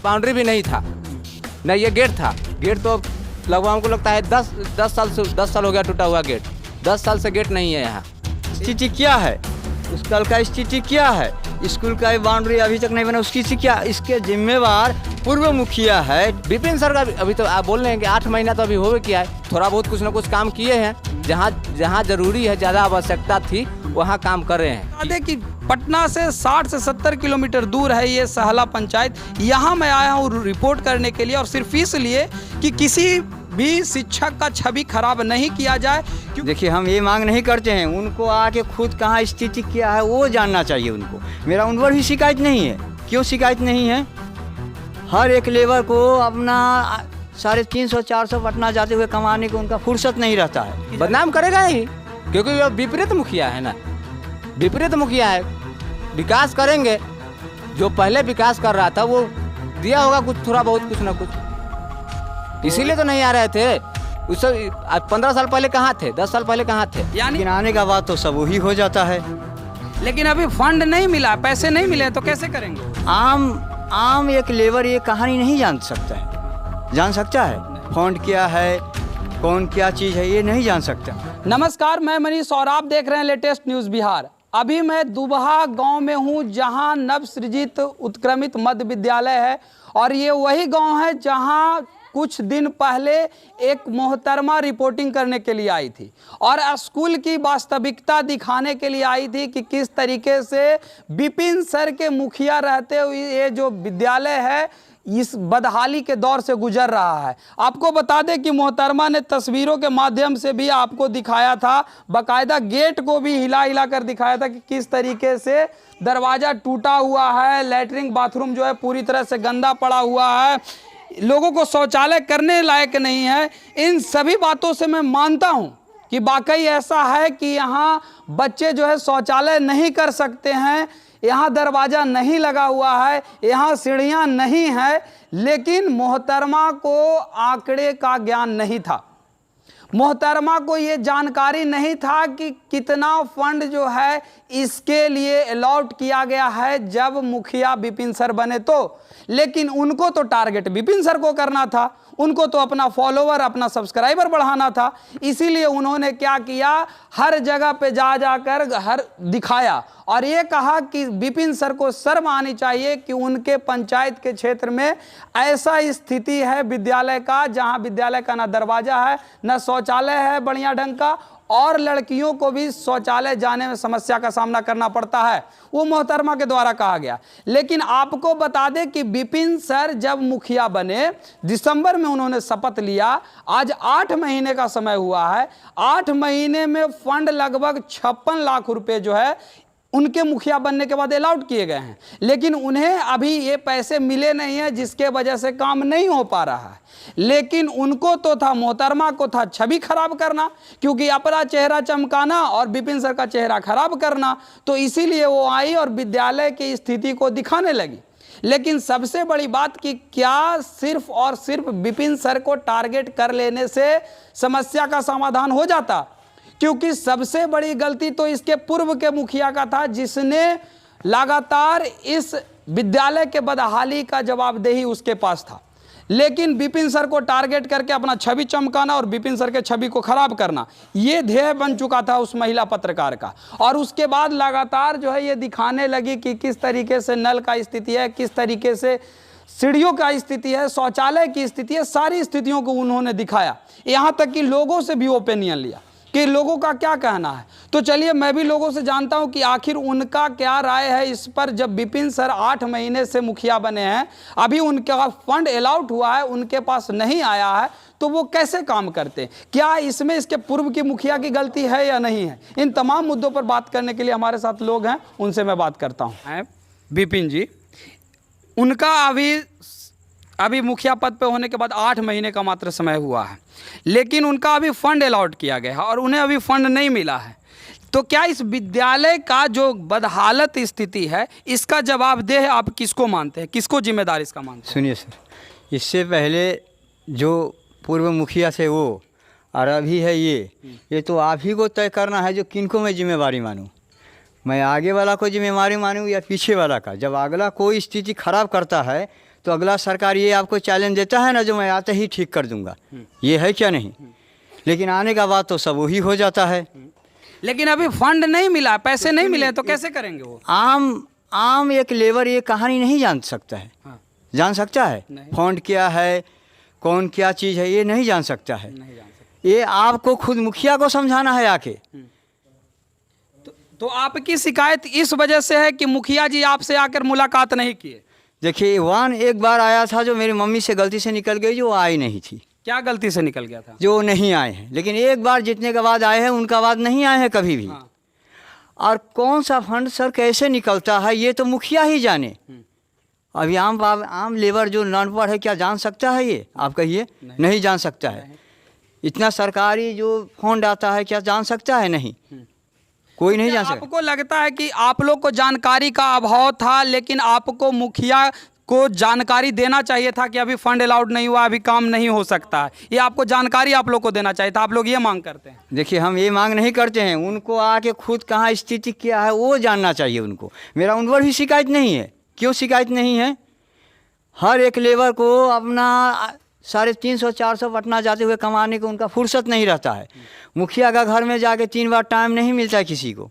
Boundary भी नहीं था, न ये गेट था। गेट तो लगभग हमको लगता है 10 साल हो गया टूटा हुआ गेट। 10 साल से गेट नहीं है यहाँ। स्थिति क्या है, उस कल का स्थिति क्या है, स्कूल का बाउंड्री अभी तक नहीं बना, उसकी से क्या, इसके जिम्मेवार पूर्व मुखिया है विपिन सर का। अभी तो आप बोल रहे हैं कि 8 महीना तो अभी हो गया है, थोड़ा बहुत कुछ ना कुछ काम किए हैं, जहाँ जरूरी है, ज़्यादा आवश्यकता थी वहाँ काम कर रहे हैं। बता दें कि पटना से 60 से 70 किलोमीटर दूर है ये सहला पंचायत। यहाँ मैं आया हूँ रिपोर्ट करने के लिए, और सिर्फ इसलिए कि किसी भी शिक्षक का छवि खराब नहीं किया जाए। देखिए, हम ये मांग नहीं करते हैं, उनको आके खुद कहाँ स्थिति क्या है वो जानना चाहिए उनको। मेरा उन पर भी शिकायत नहीं है। क्यों शिकायत नहीं है? हर एक लेबर को अपना 350-400 पटना जाते हुए कमाने को उनका फुर्सत नहीं रहता है। बदनाम करेगा ही, क्योंकि वो विपरीत मुखिया है ना, विपरीत मुखिया है। विकास करेंगे, जो पहले विकास कर रहा था वो दिया होगा कुछ, थोड़ा बहुत कुछ ना कुछ, इसीलिए तो नहीं आ रहे थे। उससे 15 साल पहले कहाँ थे, 10 साल पहले कहाँ थे? यानी लेकिन आने का बाद तो सब वही हो जाता है। लेकिन अभी फंड नहीं मिला, पैसे नहीं मिले, तो कैसे करेंगे? आम एक लेबर ये कहानी नहीं जान सकता है। जान सकता है फंड क्या है, कौन क्या चीज़ है, ये नहीं जान सकता। नमस्कार, मैं मनीष और आप देख रहे हैं लेटेस्ट न्यूज़ बिहार। अभी मैं दुबहा गांव में हूं, जहां नव सृजित उत्क्रमित मध्य विद्यालय है, और ये वही गांव है जहां कुछ दिन पहले एक मोहतरमा रिपोर्टिंग करने के लिए आई थी और स्कूल की वास्तविकता दिखाने के लिए आई थी कि किस तरीके से विपिन सर के मुखिया रहते हुए ये जो विद्यालय है इस बदहाली के दौर से गुजर रहा है। आपको बता दें कि मोहतरमा ने तस्वीरों के माध्यम से भी आपको दिखाया था, बाकायदा गेट को भी हिला कर दिखाया था कि किस तरीके से दरवाज़ा टूटा हुआ है, लैट्रिन बाथरूम जो है पूरी तरह से गंदा पड़ा हुआ है, लोगों को शौचालय करने लायक नहीं है। इन सभी बातों से मैं मानता हूं कि वाकई ऐसा है कि यहाँ बच्चे जो है शौचालय नहीं कर सकते हैं, यहाँ दरवाज़ा नहीं लगा हुआ है, यहाँ सीढ़ियाँ नहीं है, लेकिन मोहतरमा को आंकड़े का ज्ञान नहीं था। मोहतरमा को ये जानकारी नहीं था कि कितना फंड जो है इसके लिए अलॉट किया गया है जब मुखिया विपिन सर बने तो। लेकिन उनको तो टारगेट विपिन सर को करना था, उनको तो अपना फॉलोवर, अपना सब्सक्राइबर बढ़ाना था। इसीलिए उन्होंने क्या किया, हर जगह पे जाकर हर दिखाया और ये कहा कि विपिन सर को शर्म आनी चाहिए कि उनके पंचायत के क्षेत्र में ऐसा स्थिति है विद्यालय का, जहां विद्यालय का ना दरवाजा है, ना शौचालय है बढ़िया ढंग का, और लड़कियों को भी शौचालय जाने में समस्या का सामना करना पड़ता है। वो मोहतरमा के द्वारा कहा गया। लेकिन आपको बता दें कि विपिन सर जब मुखिया बने, दिसंबर में उन्होंने शपथ लिया, आज 8 महीने का समय हुआ है। 8 महीने में फंड लगभग 56 लाख रुपए जो है उनके मुखिया बनने के बाद अलाउड किए गए हैं, लेकिन उन्हें अभी ये पैसे मिले नहीं हैं, जिसके वजह से काम नहीं हो पा रहा है। लेकिन उनको तो था, मोहतरमा को था छवि खराब करना, क्योंकि अपना चेहरा चमकाना और विपिन सर का चेहरा खराब करना, तो इसीलिए वो आई और विद्यालय की स्थिति को दिखाने लगी। लेकिन सबसे बड़ी बात कि क्या सिर्फ और सिर्फ विपिन सर को टारगेट कर लेने से समस्या का समाधान हो जाता? क्योंकि सबसे बड़ी गलती तो इसके पूर्व के मुखिया का था, जिसने लगातार इस विद्यालय के बदहाली का जवाबदेही उसके पास था। लेकिन विपिन सर को टारगेट करके अपना छवि चमकाना और विपिन सर के छवि को खराब करना, ये ध्येय बन चुका था उस महिला पत्रकार का। और उसके बाद लगातार जो है ये दिखाने लगी कि किस तरीके से नल का स्थिति है, किस तरीके से सीढ़ियों का स्थिति है, शौचालय की स्थिति है, सारी स्थितियों को उन्होंने दिखाया। यहाँ तक कि लोगों से भी ओपिनियन लिया कि लोगों का क्या कहना है। तो चलिए मैं भी लोगों से जानता हूं कि आखिर उनका क्या राय है इस पर। जब विपिन सर 8 महीने से मुखिया बने हैं, अभी उनका फंड अलाउट हुआ है, उनके पास नहीं आया है, तो वो कैसे काम करते हैं? क्या इसमें इसके पूर्व की मुखिया की गलती है या नहीं है? इन तमाम मुद्दों पर बात करने के लिए हमारे साथ लोग हैं, उनसे मैं बात करता हूँ। विपिन जी, उनका अभी मुखिया पद पे होने के बाद 8 महीने का मात्र समय हुआ है, लेकिन उनका अभी फंड अलॉट किया गया है और उन्हें अभी फंड नहीं मिला है। तो क्या इस विद्यालय का जो बदहालत स्थिति है, इसका जवाबदेह आप किसको मानते हैं, किसको जिम्मेदार इसका मानते हैं? सुनिए सर, इससे पहले जो पूर्व मुखिया थे वो और अभी है ये तो आप ही को तय करना है जो किनको मैं जिम्मेवारी मानूं। मैं आगे वाला को जिम्मेवारी मानूं या पीछे वाला का। जब अगला कोई स्थिति खराब करता है तो अगला सरकार ये आपको चैलेंज देता है ना, जो मैं आते ही ठीक कर दूंगा, ये है क्या नहीं। लेकिन आने का बाद तो सब वही हो जाता है। लेकिन अभी फंड नहीं मिला, पैसे नहीं मिले तो कैसे करेंगे वो? आम एक लेबर ये कहानी नहीं जान सकता है। हाँ। जान सकता है नहीं। फंड क्या है, कौन क्या चीज़ है, ये नहीं जान सकता है। नहीं जान सकते। ये आपको खुद मुखिया को समझाना है आके। तो आपकी शिकायत इस वजह से है कि मुखिया जी आपसे आकर मुलाकात नहीं किए? देखिए वन एक बार आया था, जो मेरी मम्मी से गलती से निकल गई, जो आई नहीं थी, क्या गलती से निकल गया था? जो नहीं आए हैं। लेकिन एक बार जितने के बाद आए हैं उनका बाद नहीं आए हैं कभी भी। हाँ। और कौन सा फंड सर कैसे निकलता है ये तो मुखिया ही जाने। अभी आम लेबर जो नॉन पढ़ है क्या जान सकता है ये? आप कहिए। नहीं जान सकता है। इतना सरकारी जो फंड आता है क्या जान सकता है? नहीं, कोई नहीं जान सकता। आपको लगता है कि आप लोग को जानकारी का अभाव था, लेकिन आपको मुखिया को जानकारी देना चाहिए था कि अभी फंड अलाउड नहीं हुआ, अभी काम नहीं हो सकता है, ये आपको जानकारी आप लोग को देना चाहिए था? आप लोग ये मांग करते हैं? देखिए हम ये मांग नहीं करते हैं, उनको आके खुद कहाँ स्थिति क्या है वो जानना चाहिए उनको। मेरा उन पर भी शिकायत नहीं है। क्यों शिकायत नहीं है? हर एक लेबर को अपना 350-400 पटना जाते हुए कमाने को उनका फुर्सत नहीं रहता है। मुखिया का घर में जाके 3 बार टाइम नहीं मिलता है किसी को।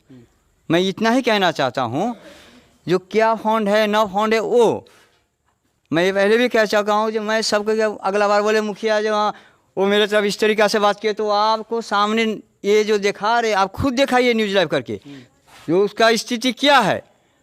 मैं इतना ही कहना चाहता हूँ, जो क्या फंड है न फंड है वो मैं ये पहले भी कह चुका हूँ। जो मैं सबको अगला बार बोले मुखिया जो हाँ वो मेरे तरफ इस तरीक़ा से बात किए, तो आपको सामने ये जो दिखा रहे आप खुद दिखाइए न्यूज़ लाइव करके, जो उसका स्थिति क्या है,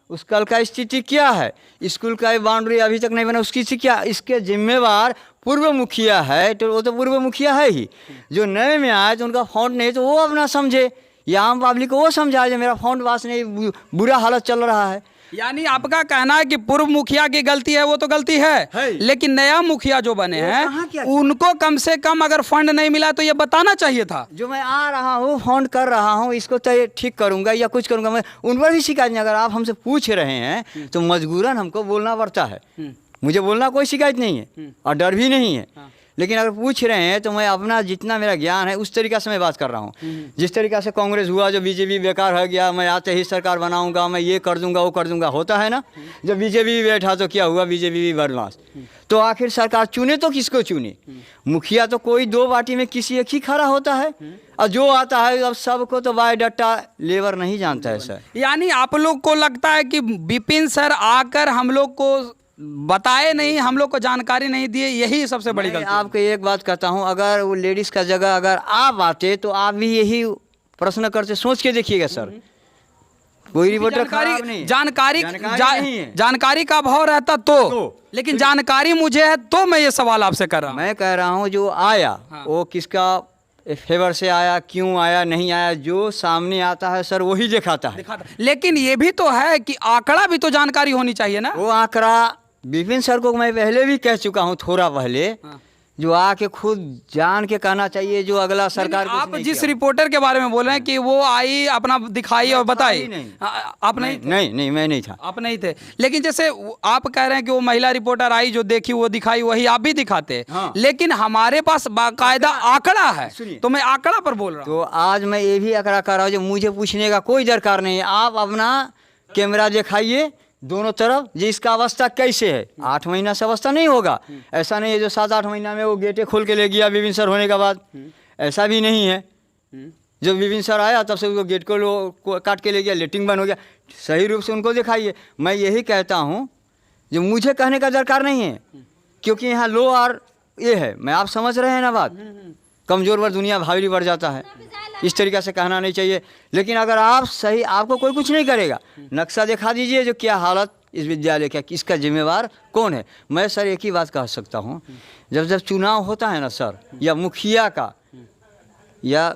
उस कल का स्थिति क्या है, स्कूल का बाउंड्री अभी तक नहीं बना उसकी स्थिति क्या। इसके जिम्मेवार पूर्व मुखिया है, तो वो तो पूर्व मुखिया है ही। जो नए में आए तो उनका फंड नहीं, तो वो अपना समझे, या आम पब्लिक को वो समझाए जो मेरा फंड पास नहीं, बुरा हालत चल रहा है। यानी आपका कहना है कि पूर्व मुखिया की गलती है, वो तो गलती है। लेकिन नया मुखिया जो बने हैं उनको कम से कम अगर फंड नहीं मिला तो ये बताना चाहिए था। जो मैं आ रहा हूँ फंड कर रहा हूँ, इसको तो ठीक करूँगा या कुछ करूँगा, मैं उन पर भी शिकायत नहीं। अगर आप हमसे पूछ रहे हैं तो मजबूरन हमको बोलना पड़ता है। मुझे बोलना कोई शिकायत नहीं है और डर भी नहीं है। लेकिन अगर पूछ रहे हैं तो मैं अपना जितना मेरा ज्ञान है उस तरीक़ा से मैं बात कर रहा हूँ। जिस तरीक़ा से कांग्रेस हुआ, जो बीजेपी बेकार हो गया, मैं आते ही सरकार बनाऊंगा, मैं ये कर दूंगा वो कर दूंगा, होता है ना। जब बीजेपी भी बैठा तो क्या हुआ, बीजेपी भी बदमाश। तो आखिर सरकार चुने तो किसको चुने? मुखिया तो कोई 2 पार्टी में किसी एक ही खड़ा होता है, और जो आता है अब सबको तो बायोडाटा लेबर नहीं जानता है सर। यानी आप लोग को लगता है कि विपिन सर आकर हम लोग को बताए नहीं, हम लोग को जानकारी नहीं दिए, यही सबसे बड़ी गलती। आपको एक बात कहता हूँ, अगर वो लेडीज़ का जगह अगर आप आते तो आप भी यही प्रश्न करते। सोच के देखिएगा सर, कोई रिपोर्टर खराब नहीं, जानकारी का अभाव रहता तो। लेकिन जानकारी मुझे है तो मैं ये सवाल आपसे कर रहा हूँ। मैं कह रहा हूँ जो आया वो किसका फेवर से आया, क्यों आया, नहीं आया, जो सामने आता है सर वही दिखाता है। लेकिन ये भी तो है कि आंकड़ा भी तो जानकारी होनी चाहिए ना। वो आंकड़ा विपिन सर को मैं पहले भी कह चुका हूँ थोड़ा पहले, जो आके खुद जान के कहना चाहिए, जो अगला सरकार आप जिस रिपोर्टर के बारे में बोल रहे हैं कि वो आई अपना दिखाई और बताई, आप नहीं मैं नहीं था, आप नहीं थे। लेकिन जैसे आप कह रहे हैं कि वो महिला रिपोर्टर आई, जो देखी वो दिखाई, वही आप भी दिखाते। लेकिन हमारे पास बाकायदा आंकड़ा है, तो मैं आंकड़ा पर बोल रहा हूँ। तो आज मैं ये भी आंकड़ा कर रहा हूँ, जो मुझे पूछने का कोई दरकार नहीं है। आप अपना कैमरा दिखाइए दोनों तरफ, जिसका अवस्था कैसे है। 8 महीना से अवस्था नहीं होगा, ऐसा नहीं है जो 7-8 महीना में वो गेटे खोल के ले गया विपिन सर होने के बाद, ऐसा भी नहीं है। जब विपिन सर आया तब से उसको गेट को काट के ले गया, लेटिंग बंद हो गया। सही रूप से उनको दिखाइए। मैं यही कहता हूँ, जो मुझे कहने का दरकार नहीं है, क्योंकि यहाँ लो और ये है, मैं आप समझ रहे हैं ना बात, कमज़ोर पर दुनिया भारी बढ़ जाता है, इस तरीक़ा से कहना नहीं चाहिए। लेकिन अगर आप सही, आपको कोई कुछ नहीं करेगा, नक्शा दिखा दीजिए जो क्या हालत इस विद्यालय का, इसका जिम्मेवार कौन है। मैं सर एक ही बात कह सकता हूँ, जब चुनाव होता है ना सर, या मुखिया का, या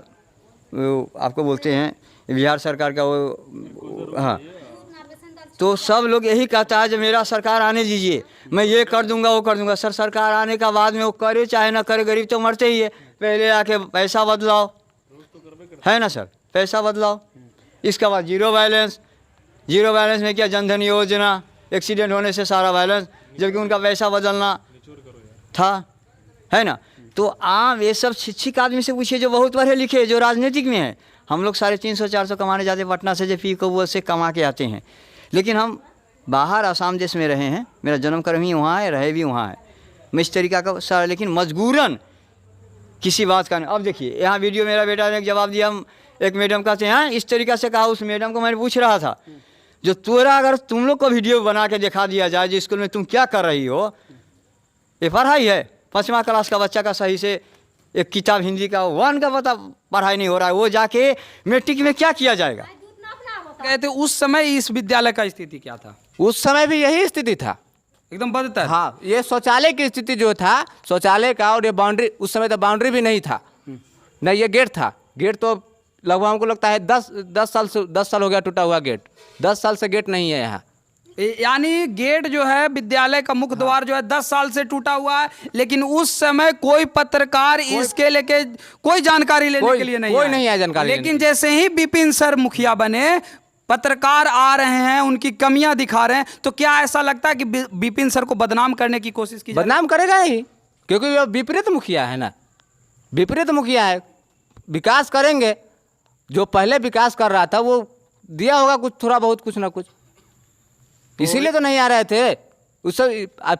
आपको बोलते हैं बिहार सरकार का वो, हाँ, तो सब लोग यही कहता है जो मेरा सरकार आने दीजिए, मैं ये कर दूंगा वो कर दूंगा। सर सरकार आने का बाद में वो करे चाहे ना करे, गरीब तो मरते ही है। पहले आके पैसा बदलाओ, है ना सर, पैसा बदलाओ, इसके बाद जीरो बैलेंस में क्या जनधन योजना, एक्सीडेंट होने से सारा बैलेंस, जबकि उनका पैसा बदलना था, है ना। तो आम ये सब शिक्षित आदमी से पूछिए जो बहुत पढ़े लिखे, जो राजनीतिक में है। हम लोग 350-400 कमाने जाते पटना से, जो पी को वो से कमा के आते हैं। लेकिन हम बाहर आसाम देश में रहे हैं, मेरा जन्म कर्म ही वहाँ है, रहे भी वहाँ है। मैं इस तरीका का सर, लेकिन मजबूरन किसी बात का नहीं। अब देखिए यहाँ वीडियो मेरा बेटा ने जवाब दिया, एक मैडम कहते हैं इस तरीक़ा से कहा। उस मैडम को मैंने पूछ रहा था, जो तोरा अगर तुम लोग को वीडियो बना के दिखा दिया जाए जो स्कूल में तुम क्या कर रही हो, ये पढ़ाई है? 5वां क्लास का बच्चा का सही से एक किताब हिंदी का 1 का पढ़ाई नहीं हो रहा है, वो जाके मैट्रिक में क्या किया जाएगा? कहते उस समय इस विद्यालय का स्थिति क्या था? उस समय भी यही स्थिति था, एकदम बदतर। हाँ। ये शौचालय की स्थिति जो था, शौचालय का, और ये बाउंड्री, उस समय तो बाउंड्री भी नहीं था, नहीं ये गेट था। गेट तो लगभग हमको लगता है 10 साल हो गया टूटा हुआ गेट। 10 साल से गेट नहीं है यहाँ। यानी गेट जो है विद्यालय का मुख्य द्वार जो है 10 साल से टूटा हुआ है, लेकिन उस समय कोई पत्रकार इसके लेके कोई जानकारी लेने के लिए नहीं कोई नहीं है जानकारी। लेकिन जैसे ही विपिन सर मुखिया बने, पत्रकार आ रहे हैं, उनकी कमियां दिखा रहे हैं, तो क्या ऐसा लगता है कि विपिन सर को बदनाम करने की कोशिश की? बदनाम करेगा ही, क्योंकि वो विपरीत मुखिया है ना, विपरीत मुखिया है। विकास करेंगे, जो पहले विकास कर रहा था वो दिया होगा कुछ थोड़ा बहुत, कुछ ना कुछ, इसीलिए तो नहीं आ रहे थे। उस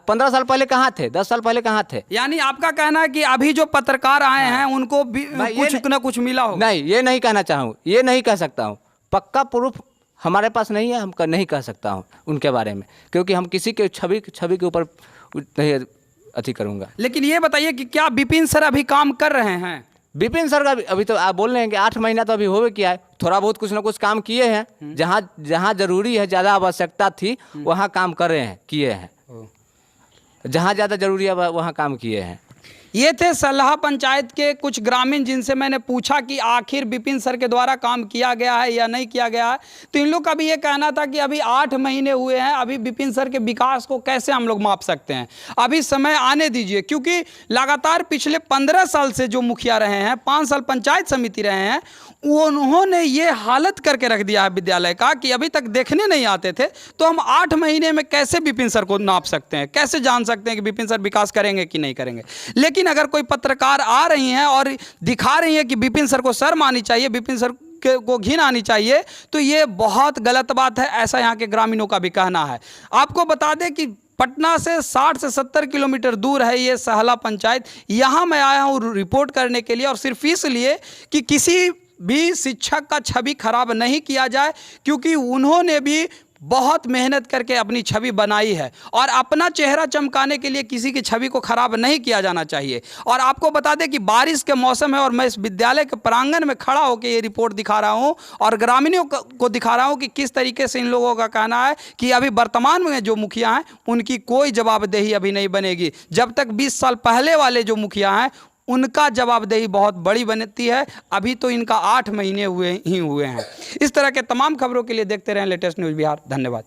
15 साल पहले कहाँ थे, 10 साल पहले कहाँ थे? यानी आपका कहना है कि अभी जो पत्रकार आए हैं उनको भी कुछ ना कुछ मिला हो? नहीं, ये नहीं कहना चाहूँ, ये नहीं कह सकता हूँ। पक्का प्रूफ हमारे पास नहीं है, हम नहीं कह सकता हूँ उनके बारे में, क्योंकि हम किसी के छवि के ऊपर नहीं अति करूँगा। लेकिन ये बताइए कि क्या विपिन सर अभी काम कर रहे हैं? विपिन सर का अभी तो आप बोल रहे हैं कि 8 महीना तो अभी हो गया है, थोड़ा बहुत कुछ ना कुछ काम किए हैं। जहाँ जरूरी है, ज़्यादा आवश्यकता थी वहाँ काम कर रहे हैं, किए हैं। जहाँ ज़्यादा जरूरी है वहाँ काम किए हैं। ये थे सलाह पंचायत के कुछ ग्रामीण, जिनसे मैंने पूछा कि आखिर विपिन सर के द्वारा काम किया गया है या नहीं किया गया है। तो इन लोग का भी ये कहना था कि अभी 8 महीने हुए हैं, अभी विपिन सर के विकास को कैसे हम लोग माप सकते हैं, अभी समय आने दीजिए। क्योंकि लगातार पिछले 15 साल से जो मुखिया रहे हैं, 5 साल पंचायत समिति रहे हैं, उन्होंने ये हालत करके रख दिया है विद्यालय का कि अभी तक देखने नहीं आते थे। तो हम 8 महीने में कैसे विपिन सर को नाप सकते हैं, कैसे जान सकते हैं कि विपिन सर विकास करेंगे कि नहीं करेंगे? लेकिन अगर कोई पत्रकार आ रही हैं और दिखा रही हैं कि विपिन सर को शर्म आनी चाहिए, विपिन सर को घिन आनी चाहिए, तो ये बहुत गलत बात है, ऐसा यहाँ के ग्रामीणों का भी कहना है। आपको बता दें कि पटना से 60 से 70 किलोमीटर दूर है ये सहला पंचायत। यहाँ मैं आया हूँ रिपोर्ट करने के लिए, और सिर्फ इसलिए कि किसी भी शिक्षक का छवि खराब नहीं किया जाए, क्योंकि उन्होंने भी बहुत मेहनत करके अपनी छवि बनाई है, और अपना चेहरा चमकाने के लिए किसी की छवि को खराब नहीं किया जाना चाहिए। और आपको बता दें कि बारिश के मौसम है, और मैं इस विद्यालय के प्रांगण में खड़ा होकर ये रिपोर्ट दिखा रहा हूँ, और ग्रामीणों को दिखा रहा हूँ कि किस तरीके से इन लोगों का कहना है कि अभी वर्तमान में जो मुखिया हैं उनकी कोई जवाबदेही अभी नहीं बनेगी, जब तक 20 साल पहले वाले जो मुखिया हैं उनका जवाबदेही बहुत बड़ी बनती है। अभी तो इनका 8 महीने हुए हैं। इस तरह के तमाम खबरों के लिए देखते रहें लेटेस्ट न्यूज़ बिहार। धन्यवाद।